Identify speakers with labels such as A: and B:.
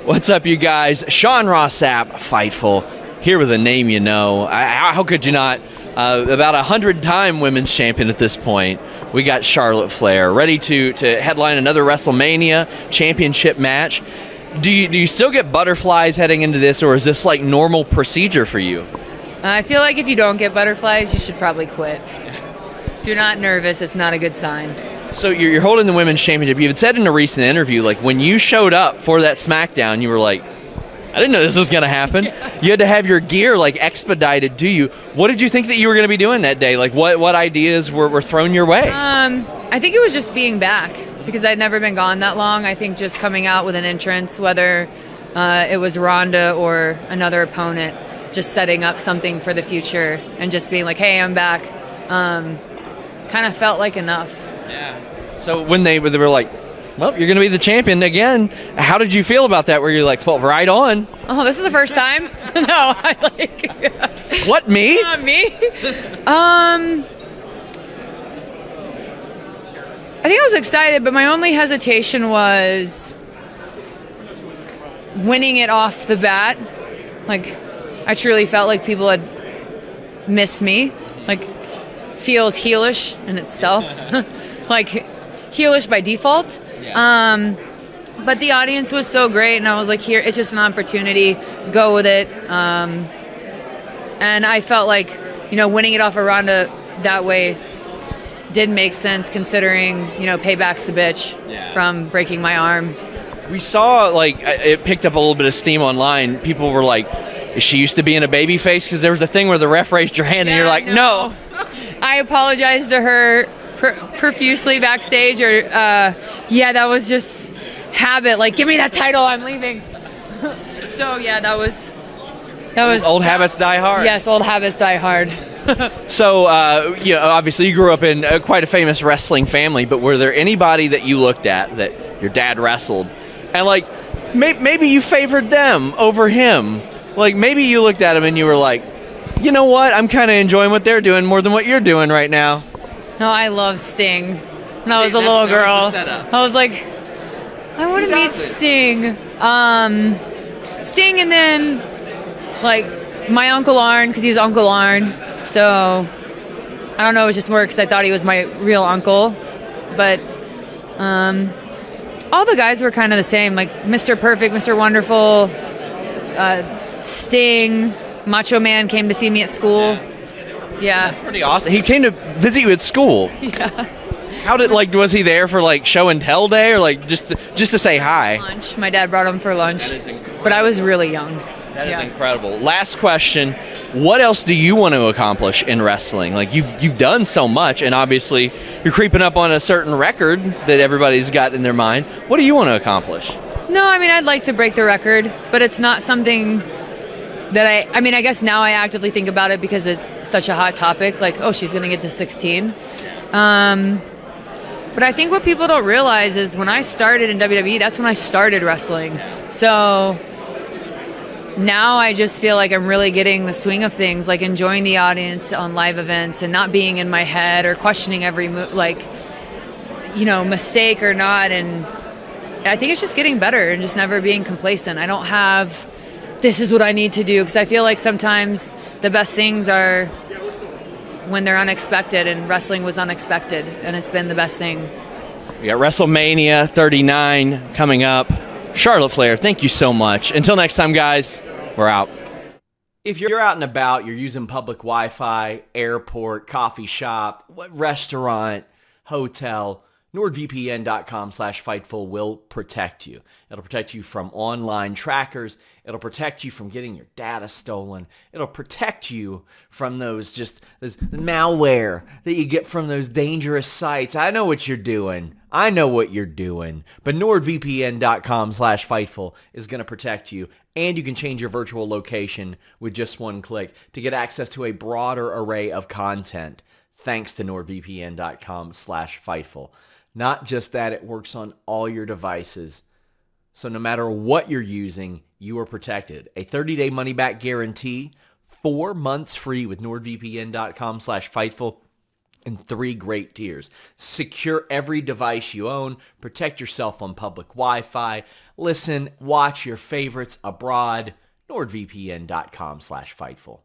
A: What's up, you guys? Sean Ross Sapp, Fightful, here with a name you know. How could you not? About 100-time women's champion at this point. We got Charlotte Flair ready to headline another WrestleMania championship match. Do you still get butterflies heading into this, or is this like normal procedure for you?
B: I feel like if you don't get butterflies, you should probably quit. If you're not nervous, it's not a good sign.
A: So you're holding the women's championship. You had said in a recent interview, like when you showed up for that SmackDown, you were like, I didn't know this was going to happen. Yeah. You had to have your gear like expedited to you. What did you think that you were going to be doing that day? Like what ideas were thrown your way?
B: I think it was just being back because I'd never been gone that long. I think just coming out with an entrance, whether it was Ronda or another opponent, just setting up something for the future and just being like, hey, I'm back, kind of felt like enough.
A: Yeah. So when they were like, well, you're going to be the champion again, how did you feel about that? Were you like, well, right on?
B: Oh, this is the first time? No, I like...
A: What, me?
B: Not me? I think I was excited, but my only hesitation was winning it off the bat. Like, I truly felt like people had missed me. Like, feels heelish in itself. Like, heelish by default. Yeah. But the audience was so great, and I was like, here, it's just an opportunity. Go with it. And I felt like, winning it off of Ronda that way did make sense considering, payback's the bitch from breaking my arm.
A: We saw, like, it picked up a little bit of steam online. People were like, is she used to being a baby face? Because there was a thing where the ref raised your hand and you're like, no.
B: I apologized to her profusely backstage, or that was just habit. Like, give me that title, I'm leaving. So yeah, that was
A: old habits die hard.
B: Yes, old habits die hard.
A: So obviously you grew up in quite a famous wrestling family, but were there anybody that you looked at that your dad wrestled and like maybe you favored them over him? Like maybe you looked at him and you were like, you know what, I'm kind of enjoying what they're doing more than what you're doing right now.
B: No, I love Sting. When I was a little girl, I was like, I want to meet Sting. Sting, and then like my Uncle Arn, because he's Uncle Arn. So I don't know, it was just more because I thought he was my real uncle. But all the guys were kind of the same, like Mr. Perfect, Mr. Wonderful, Sting, Macho Man came to see me at school. Yeah.
A: That's pretty awesome. He came to visit you at school.
B: Yeah.
A: How did, like, was he there for, like, show and tell day or, like, just to say hi?
B: Lunch. My dad brought him for lunch. But I was really young.
A: That is incredible. Last question. What else do you want to accomplish in wrestling? Like, you've done so much, and obviously you're creeping up on a certain record that everybody's got in their mind. What do you want to accomplish?
B: No, I mean, I'd like to break the record, but it's not something that I guess now I actively think about it because it's such a hot topic. Like, oh, she's going to get to 16. But I think what people don't realize is when I started in WWE, that's when I started wrestling. So now I just feel like I'm really getting the swing of things, like enjoying the audience on live events and not being in my head or questioning every mistake or not. And I think it's just getting better and just never being complacent. I don't have, this is what I need to do, because I feel like sometimes the best things are when they're unexpected, and wrestling was unexpected, and it's been the best thing.
A: We got WrestleMania 39 coming up. Charlotte Flair, thank you so much. Until next time, guys, we're out. If you're out and about, you're using public Wi-Fi, airport, coffee shop, restaurant, hotel, NordVPN.com/Fightful will protect you. It'll protect you from online trackers. It'll protect you from getting your data stolen. It'll protect you from those malware that you get from those dangerous sites. I know what you're doing. But NordVPN.com/Fightful is going to protect you. And you can change your virtual location with just one click to get access to a broader array of content. Thanks to NordVPN.com/Fightful. Not just that, it works on all your devices. So no matter what you're using, you are protected. A 30-day money-back guarantee, 4 months free with NordVPN.com/Fightful.
C: and 3 great tiers. Secure every device you own. Protect yourself on public Wi-Fi. Listen, watch your favorites abroad. NordVPN.com/Fightful.